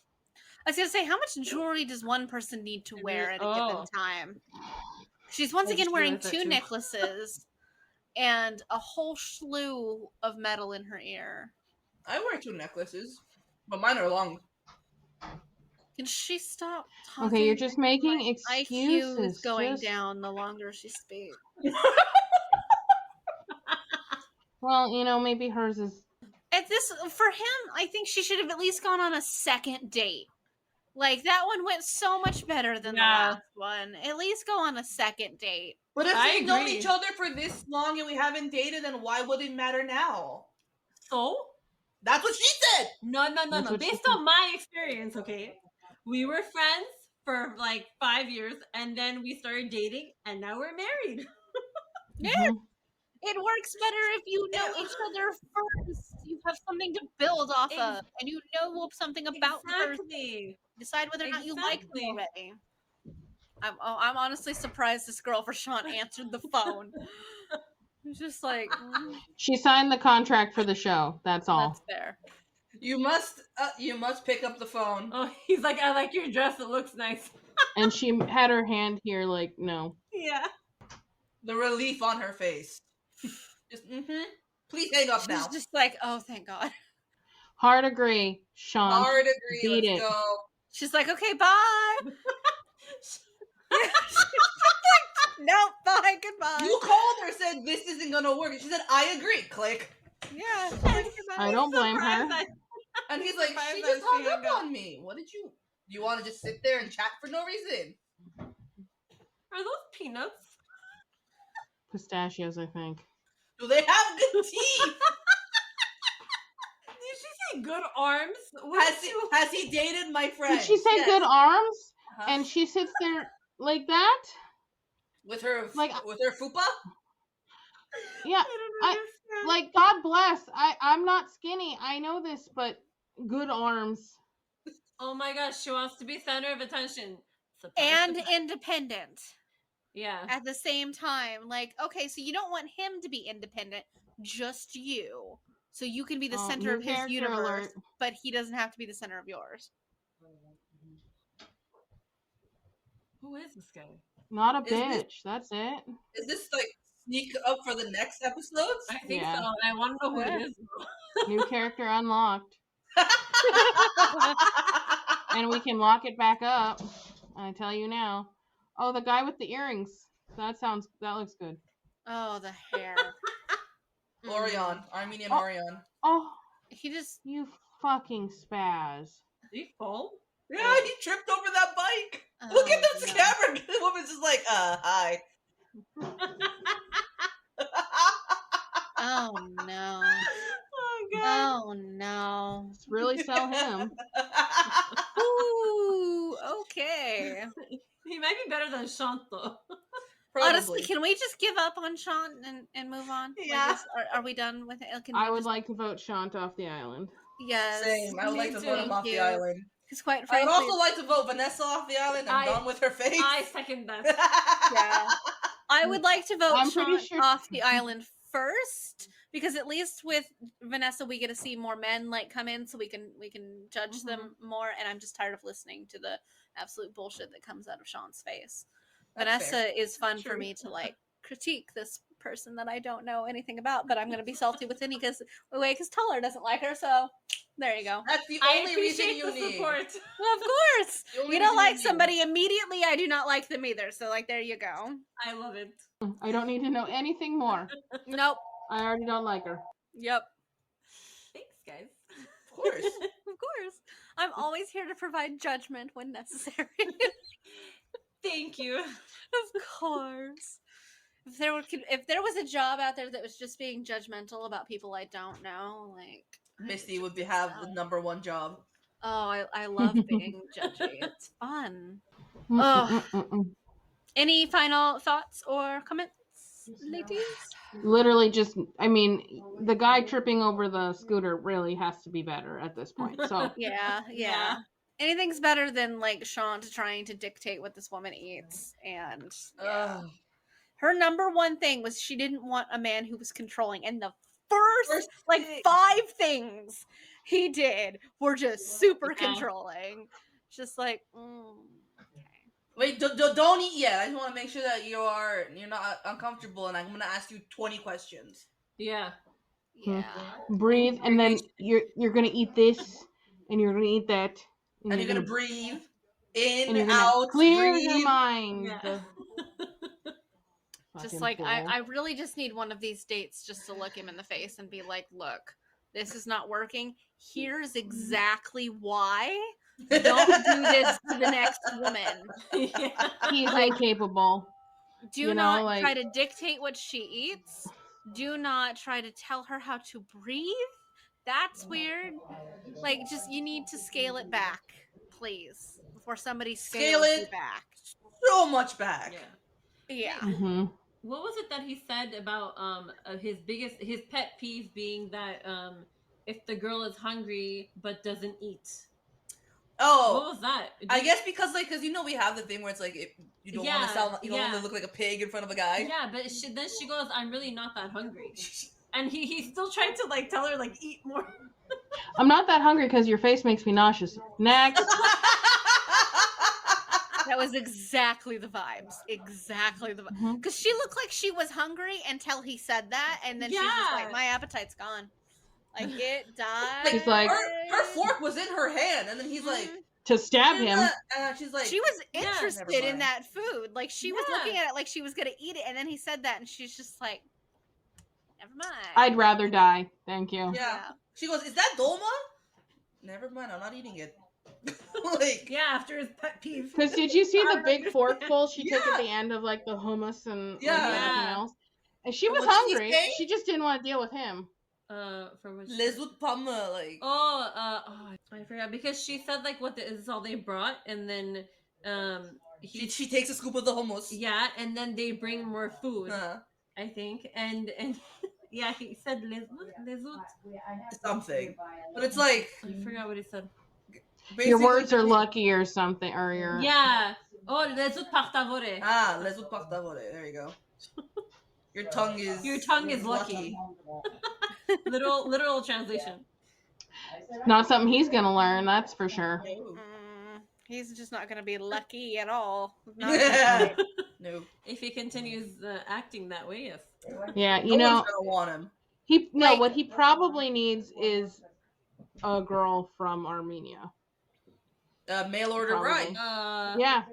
I was gonna say, how much jewelry does one person need to wear at a given time? She's once again wearing 2 necklaces and a whole slew of metal in her ear. I wear 2 necklaces, but mine are long. Can she stop talking? Okay, you're just making My excuses. IQ is going down the longer she speaks. Well, maybe hers is. At this, for him, I think she should have at least gone on a second date. Like, that one went so much better than the last one. At least go on a second date. But if we've known each other for this long and we haven't dated, then why would it matter now? So? That's what she said! No. Based on my experience, okay? We were friends for like 5 years, and then we started dating, and now we're married. Yeah. Mm-hmm. It works better if you know each other first. You have something to build off of, and you know something about the person. Decide whether or not you like them already. I'm honestly surprised this girl for Sean answered the phone. It's just like she signed the contract for the show. That's all. That's fair. You must pick up the phone. Oh, he's like, I like your dress. It looks nice. And she had her hand here, like, no. Yeah. The relief on her face. Just Please hang up now. She's just like, oh, thank God. Hard agree, Sean. Hard agree. Let's go. She's like, okay, bye. Nope, bye, goodbye. You called her, said this isn't gonna work. She said, I agree. Click. Yeah. I don't blame her. And he's like, she just hung up on me. What did you? You want to just sit there and chat for no reason? Are those peanuts? Pistachios, I think. Do they have good teeth? Did she say good arms? Has he dated my friend? Did she say good arms? And she sits there like that? With her fupa? Yeah. Like, God bless. I'm not skinny. I know this, but good arms. Oh my gosh, she wants to be center of attention. And independent. Yeah. At the same time. Like, okay, so you don't want him to be independent, just you. So you can be the center of his universe, but he doesn't have to be the center of yours. Who is this guy? Not a bitch. That's it. Is this like sneak up for the next episodes? I think Yeah. so. I want to know who it is. New character unlocked. And we can lock it back up. I tell you now. Oh, the guy with the earrings. That looks good. Oh, the hair. Orion. Armenian Oh. Orion. Oh, He just. you fucking spaz. Did he fall? Yeah, he tripped over that bike. Oh, Look at this no. camera. The woman's just like, hi. Oh no. Oh god. Oh no. Let's really sell him. Ooh, okay. He might be better than Shanto. Honestly, can we just give up on Sean and move on? Yeah. Are we done with it? Can I we would just- like to vote Shant off the island. Yes. Same. I would like Me to too. vote him off Thank the you. island. Because quite I frankly, would also like to vote Vanessa off the island. I'm done with her face. I second that. yeah, I would like to vote I'm pretty Sean sure- off the island first, because at least with Vanessa we get to see more men like come in, so we can judge them more. And I'm just tired of listening to the absolute bullshit that comes out of Sean's face. That's Vanessa fair. is fun for True. me to like critique this person that I don't know anything about, but I'm gonna be salty with Innie because Talar doesn't like her. So there you go. That's the I only reason appreciate you the need. support. Well, of course, The only you don't reason like need. somebody immediately. I do not like them either. So like, there you go. I love it. I don't need to know anything more. Nope. I already don't like her. Yep. Thanks, guys. Of course. Of course. I'm always here to provide judgment when necessary. Thank you. Of course. If there was a job out there that was just being judgmental about people I don't know, like Misty would have the #1 job. oh, I love being judgy. It's fun. Mm-mm-mm-mm. Any final thoughts or comments, ladies? Literally just, I mean, the guy tripping over the scooter really has to be better at this point. So Yeah. Yeah. Anything's better than like Sean trying to dictate what this woman eats. And yeah. Ugh. Her #1 thing was she didn't want a man who was controlling. And the first like thing. 5 things he did were just super Yeah. controlling. Just like, okay. Wait, don't eat yet. I just want to make sure that you're not uncomfortable, and I'm gonna ask you 20 questions. Yeah. Yeah. breathe, and then you're gonna eat this, and you're gonna eat that, And you're gonna breathe in, and you're gonna out, clear breathe. your mind. Yeah. Just Fucking like fool. I really just need one of these dates just to look him in the face and be like, look, this is not working. Here's exactly why. Don't do this to the next woman. Yeah. He's incapable. Do You know, not like- try to dictate what she eats. Do not try to tell her how to breathe. That's weird. Like, just you need to scale it back, please, before somebody scales you it. back. So much back. Yeah. Yeah. Mm-hmm. What was it that he said about his pet peeve being that if the girl is hungry but doesn't eat? What Oh, was that? I guess because you know we have the thing where it's like if you don't want to Yeah, sound, you don't want yeah. to look like a pig in front of a guy. Yeah, but then she goes, "I'm really not that hungry," and he still tried to like tell her like eat more. I'm not that hungry because your face makes me nauseous. Next. That was exactly the vibes. Exactly the vibes. Mhm. Because she looked like she was hungry until he said that, and then she's just like, Yeah. my appetite's gone. Like, it died. Like, She's like- her fork was in her hand, and then he's like, Mhm. To stab him. she's like, she was Yeah, never interested in mind. that food. Like, she was Yeah. looking at it like she was going to eat it, and then he said that, and she's just like, never mind. I'd rather die. Thank you. yeah. She goes, is that dolma? Never mind, I'm not eating it. Like, Yeah, after his pet peeve. Because did you see I the don't big understand. forkful she took Yeah. at the end of like the hummus and like, Yeah. everything Yeah. else? And she And was what did he hungry. say? She just didn't want to deal with him. For which? lezut pama, like. Oh, I forgot because she said like what is all they brought, and then She takes a scoop of the hummus. yeah, and then they bring more food. I think, and yeah, he said lezut. Something. But it's like, I forgot what he said. Your basically- words are lucky or something, or your Yeah. Oh, lezut partavore. lezut partavore, there you go. Your tongue is lucky. Literal translation. not something he's gonna learn. That's for sure. Ooh. He's just not going to be lucky at all. Not Yeah. No. If he continues acting that way, yes. Yeah, No one's gonna want him. what he probably needs is a girl from Armenia. Mail order Probably. bride. Yeah,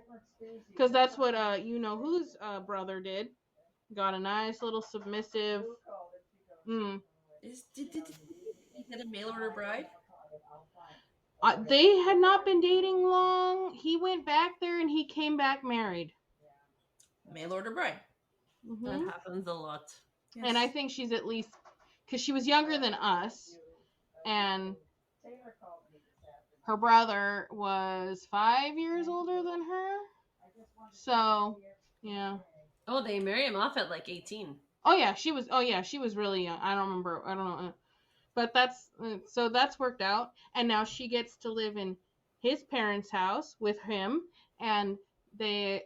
because that's what whose brother did. Got a nice little submissive. Did he get a mail order bride? They had not been dating long. He went back there and he came back married. Mail order bride. That happens a lot. Yes. And I think she's at least, because she was younger than us, and her brother was 5 years older than her. So, yeah. Oh, they married him off at like 18. Oh yeah, she was really young. I don't know. But that's worked out, and now she gets to live in his parents' house with him, and their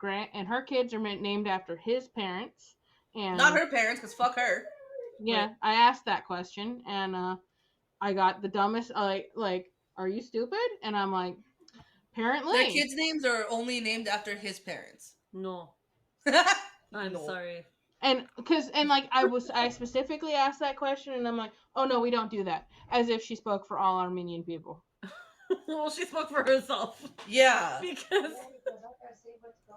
and her kids are named after his parents, and not her parents, because fuck her. Yeah, right. I asked that question, and I got the dumbest like, are you stupid? And I'm like, apparently. Their kids' names are only named after his parents. No. I'm sorry. And I specifically asked that question, and I'm like, oh no, we don't do that, as if she spoke for all Armenian people. Well, she spoke for herself. Yeah, because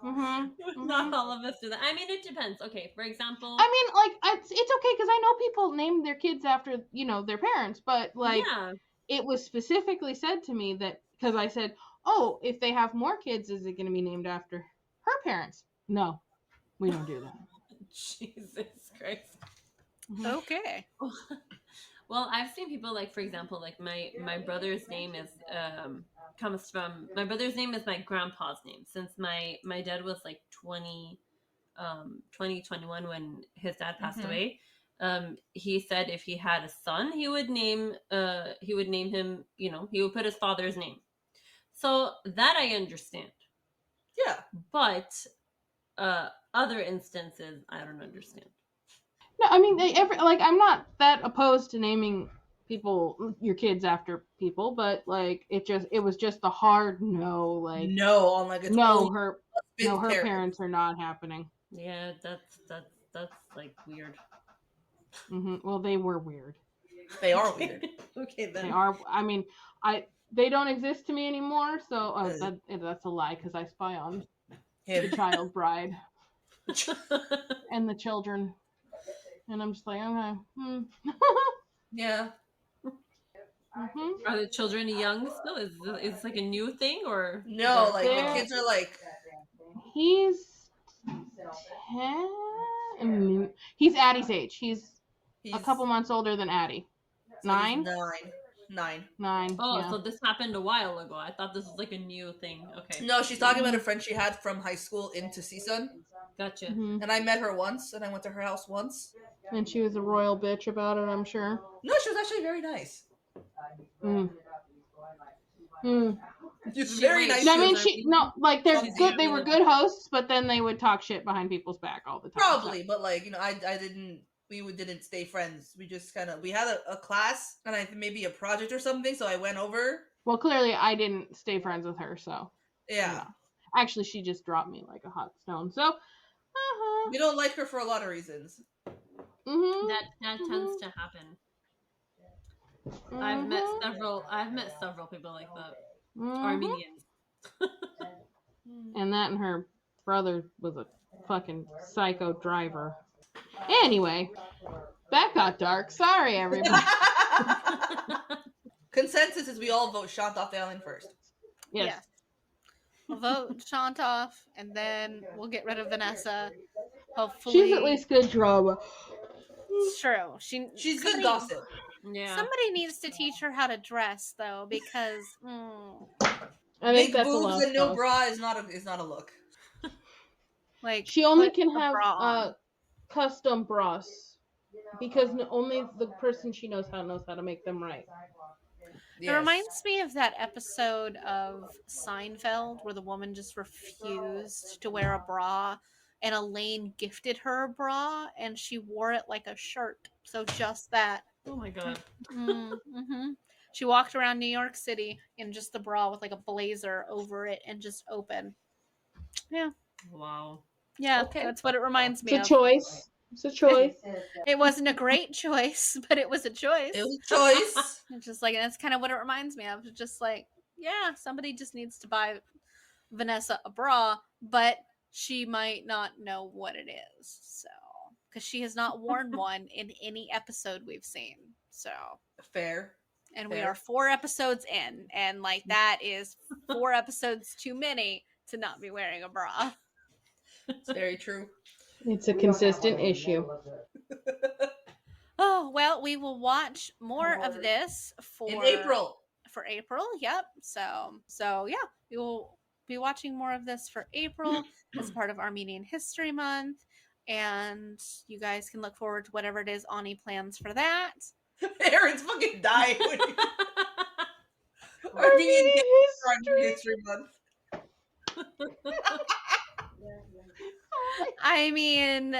not all of us do that. I mean, it depends. Okay, for example, I mean, like, it's okay because I know people name their kids after their parents, but like, it was specifically said to me that, because I said, oh, if they have more kids, is it going to be named after her parents? No, we don't do that. Jesus Christ. Okay. Well, I've seen people, like, for example, like my brother's name is comes from, my brother's name is my grandpa's name, since my dad was like 21 when his dad passed away. He said if he had a son, he would name him, he would put his father's name. So that I understand. Yeah. But other instances, I don't understand. No, I mean, I'm not that opposed to naming your kids after people, but like, it was just a hard no, like, no, on like, her parents are not happening. Yeah, that's like weird. Well, they were weird. They are weird. Okay, then. They are. I mean, they don't exist to me anymore, so that's a lie, because I spy on the child bride and the children, and I'm just like, okay. Yeah. Are the children young still? Is it like a new thing, or no? Like, the kids are like, he's 10. He's Addie's age. He's a couple months older than Addie. So 9. 9. Oh, yeah. So this happened a while ago. I thought this was like a new thing. Okay. No, she's talking about a friend she had from high school into CSUN. Gotcha. And I met her once, and I went to her house once. And she was a royal bitch about it, I'm sure. No, she was actually very nice. She's very nice. I mean, they're good. They were good hosts, but then they would talk shit behind people's back all the time. Probably, but like, we didn't stay friends. We just we had a class and maybe a project or something, so I went over. Well, clearly I didn't stay friends with her, so. Yeah. Actually, she just dropped me like a hot stone, so. We don't like her for a lot of reasons. That tends to happen. I've met several people like that. Armenians. And her brother was a fucking psycho driver. Anyway, that got dark. Sorry, everybody. Consensus is we all vote Shant off the island first. Yes. We'll vote Shant off, and then we'll get rid of Vanessa. Hopefully, she's at least good drama. It's true. She's good gossip. Yeah. Somebody needs to teach her how to dress, though, because I think big boobs and no bra is not a look. Like, she only can have custom bras, because only the person she knows how to make them right. It reminds me of that episode of Seinfeld where the woman just refused to wear a bra, and Elaine gifted her a bra, and she wore it like a shirt. So just that Oh my god. Mm-hmm. She walked around New York City in just the bra with like a blazer over it and just open. Yeah. Wow. Yeah, Okay. that's what it reminds It's me a of. choice. It's a choice. It wasn't a great choice, but it was a choice. It was a choice. It's just like that's kind of what it reminds me of. It's just like, yeah, somebody just needs to buy Vanessa a bra, but she might not know what it is. So, because she has not worn one in any episode we've seen. So, Fair. and we Fair. are 4 episodes in, and like that is 4 episodes too many to not be wearing a bra. It's very true. It's a consistent issue. Oh, well, we will watch more of this In April. For April, yep. So yeah, we will be watching more of this for April as part of Armenian History Month, and you guys can look forward to whatever it is Ani plans for that. Aaron's fucking dying. Armenian History Month. I mean,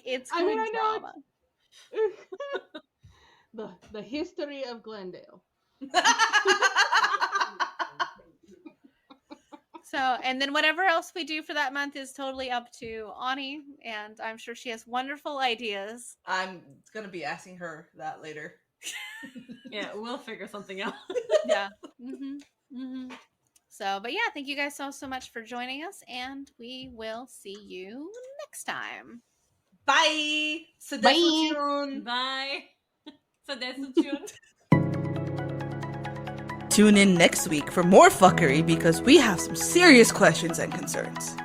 it's good I know drama. the history of Glendale. So, and then whatever else we do for that month is totally up to Ani, and I'm sure she has wonderful ideas. I'm gonna be asking her that later. Yeah, we'll figure something out. Yeah. So, but yeah, thank you guys so much for joining us, and we will see you next time. Bye. Bye. Bye. So that's the tune. Tune in next week for more fuckery because we have some serious questions and concerns.